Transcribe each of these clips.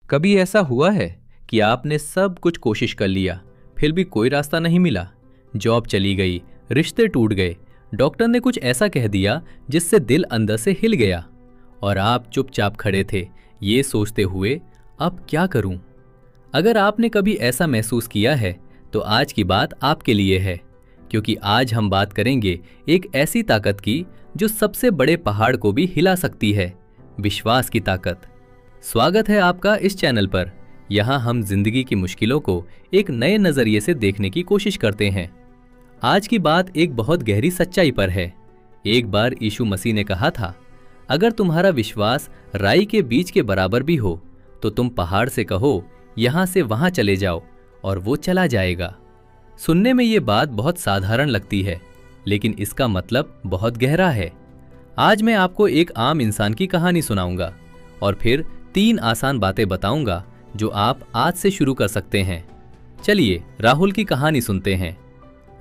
कभी ऐसा हुआ है कि आपने सब कुछ कोशिश कर लिया, फिर भी कोई रास्ता नहीं मिला? जॉब चली गई, रिश्ते टूट गए, डॉक्टर ने कुछ ऐसा कह दिया जिससे दिल अंदर से हिल गया और आप चुपचाप खड़े थे, ये सोचते हुए अब क्या करूं? अगर आपने कभी ऐसा महसूस किया है तो आज की बात आपके लिए है, क्योंकि आज हम बात करेंगे एक ऐसी ताकत की जो सबसे बड़े पहाड़ को भी हिला सकती है, विश्वास की ताकत। स्वागत है आपका इस चैनल पर। यहाँ हम जिंदगी की मुश्किलों को एक नए नजरिए से देखने की कोशिश करते हैं। आज की बात एक बहुत गहरी सच्चाई पर है। एक बार यीशु मसीह ने कहा था, अगर तुम्हारा विश्वास राई के बीज के बराबर भी हो तो तुम पहाड़ से कहो यहाँ से वहां चले जाओ और वो चला जाएगा। सुनने में ये बात बहुत साधारण लगती है, लेकिन इसका मतलब बहुत गहरा है। आज मैं आपको एक आम इंसान की कहानी सुनाऊंगा और फिर 3 आसान बातें बताऊंगा जो आप आज से शुरू कर सकते हैं। चलिए राहुल की कहानी सुनते हैं।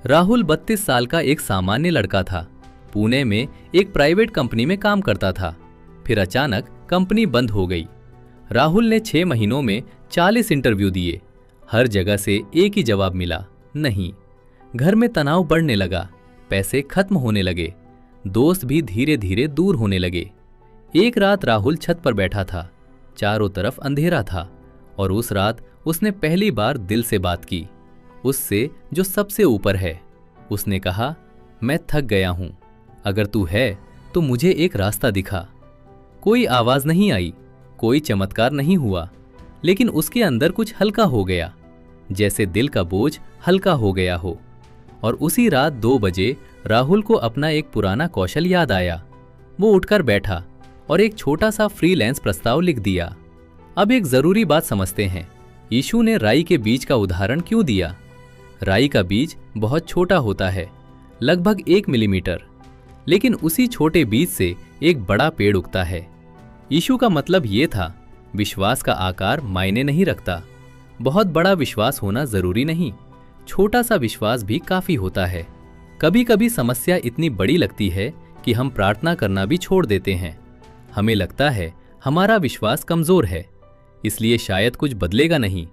राहुल 32 साल का एक सामान्य लड़का था। पुणे में एक प्राइवेट कंपनी में काम करता था। फिर अचानक कंपनी बंद हो गई। राहुल ने 6 महीनों में 40 इंटरव्यू दिए। हर जगह से एक ही जवाब मिला, नहीं। घर में तनाव बढ़ने लगा, पैसे खत्म होने लगे, दोस्त भी धीरे धीरे दूर होने लगे। एक रात राहुल छत पर बैठा था। चारों तरफ अंधेरा था और उस रात उसने पहली बार दिल से बात की, उससे जो सबसे ऊपर है। उसने कहा, मैं थक गया हूं, अगर तू है तो मुझे एक रास्ता दिखा। कोई आवाज नहीं आई, कोई चमत्कार नहीं हुआ, लेकिन उसके अंदर कुछ हल्का हो गया, जैसे दिल का बोझ हल्का हो गया हो। और उसी रात 2 बजे राहुल को अपना एक पुराना कौशल याद आया। वो उठकर बैठा और एक छोटा सा फ्रीलांस प्रस्ताव लिख दिया। अब एक जरूरी बात समझते हैं, यीशु ने राई के बीज का उदाहरण क्यों दिया? राई का बीज बहुत छोटा होता है, लगभग 1 मिलीमीटर, लेकिन उसी छोटे बीज से एक बड़ा पेड़ उगता है। यीशु का मतलब ये था, विश्वास का आकार मायने नहीं रखता। बहुत बड़ा विश्वास होना जरूरी नहीं, छोटा सा विश्वास भी काफी होता है। कभी कभी समस्या इतनी बड़ी लगती है कि हम प्रार्थना करना भी छोड़ देते हैं। हमें लगता है हमारा विश्वास कमजोर है, इसलिए शायद कुछ बदलेगा नहीं।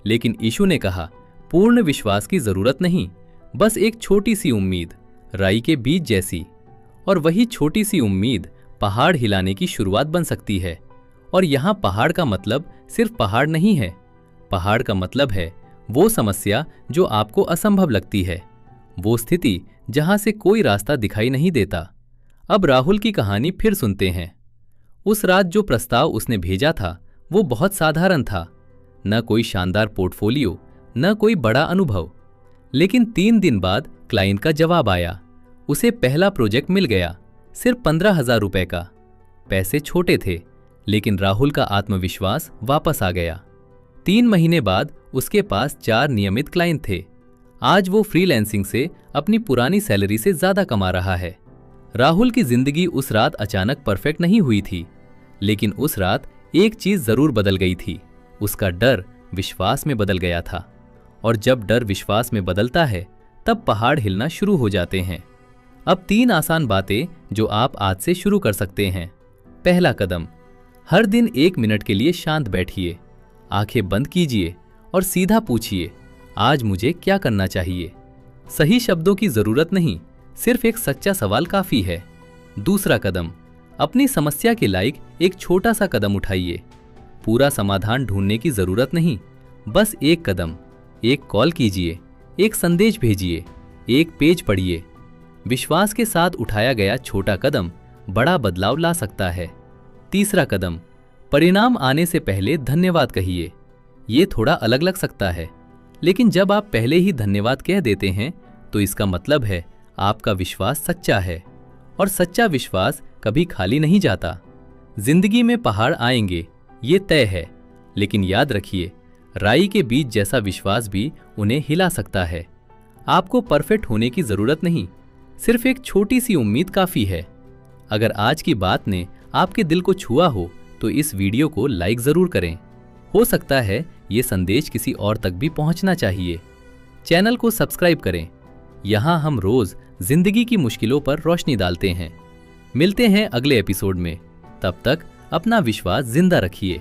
लेकिन यीशु ने कहा, पूर्ण विश्वास की जरूरत नहीं, बस एक छोटी सी उम्मीद, राई के बीज जैसी। और वही छोटी सी उम्मीद पहाड़ हिलाने की शुरुआत बन सकती है। और यहाँ पहाड़ का मतलब सिर्फ पहाड़ नहीं है। पहाड़ का मतलब है वो समस्या जो आपको असंभव लगती है, वो स्थिति जहां से कोई रास्ता दिखाई नहीं देता। अब राहुल की कहानी फिर सुनते हैं। उस रात जो प्रस्ताव उसने भेजा था वो बहुत साधारण था, न कोई शानदार पोर्टफोलियो, न कोई बड़ा अनुभव। लेकिन 3 दिन बाद क्लाइंट का जवाब आया। उसे पहला प्रोजेक्ट मिल गया, सिर्फ 15,000 रुपए का। पैसे छोटे थे, लेकिन राहुल का आत्मविश्वास वापस आ गया। 3 महीने बाद उसके पास 4 नियमित क्लाइंट थे। आज वो फ्रीलांसिंग से अपनी पुरानी सैलरी से ज्यादा कमा रहा है। राहुल की जिंदगी उस रात अचानक परफेक्ट नहीं हुई थी, लेकिन उस रात एक चीज जरूर बदल गई थी, उसका डर विश्वास में बदल गया था। और जब डर विश्वास में बदलता है तब पहाड़ हिलना शुरू हो जाते हैं। अब 3 आसान बातें जो आप आज से शुरू कर सकते हैं। पहला कदम, हर दिन 1 मिनट के लिए शांत बैठिए, आंखें बंद कीजिए और सीधा पूछिए, आज मुझे क्या करना चाहिए? सही शब्दों की जरूरत नहीं, सिर्फ एक सच्चा सवाल काफी है। दूसरा कदम, अपनी समस्या के लायक एक छोटा सा कदम उठाइए। पूरा समाधान ढूंढने की जरूरत नहीं, बस एक कदम। एक कॉल कीजिए, एक संदेश भेजिए, एक पेज पढ़िए। विश्वास के साथ उठाया गया छोटा कदम बड़ा बदलाव ला सकता है। तीसरा कदम, परिणाम आने से पहले धन्यवाद कहिए। ये थोड़ा अलग लग सकता है, लेकिन जब आप पहले ही धन्यवाद कह देते हैं तो इसका मतलब है आपका विश्वास सच्चा है। और सच्चा विश्वास कभी खाली नहीं जाता। जिंदगी में पहाड़ आएंगे, ये तय है, लेकिन याद रखिए, राई के बीज जैसा विश्वास भी उन्हें हिला सकता है। आपको परफेक्ट होने की जरूरत नहीं, सिर्फ एक छोटी सी उम्मीद काफी है। अगर आज की बात ने आपके दिल को छुआ हो तो इस वीडियो को लाइक जरूर करें। हो सकता है ये संदेश किसी और तक भी पहुंचना चाहिए। चैनल को सब्सक्राइब करें। यहाँ हम रोज जिंदगी की मुश्किलों पर रोशनी डालते हैं। मिलते हैं अगले एपिसोड में। तब तक अपना विश्वास जिंदा रखिए।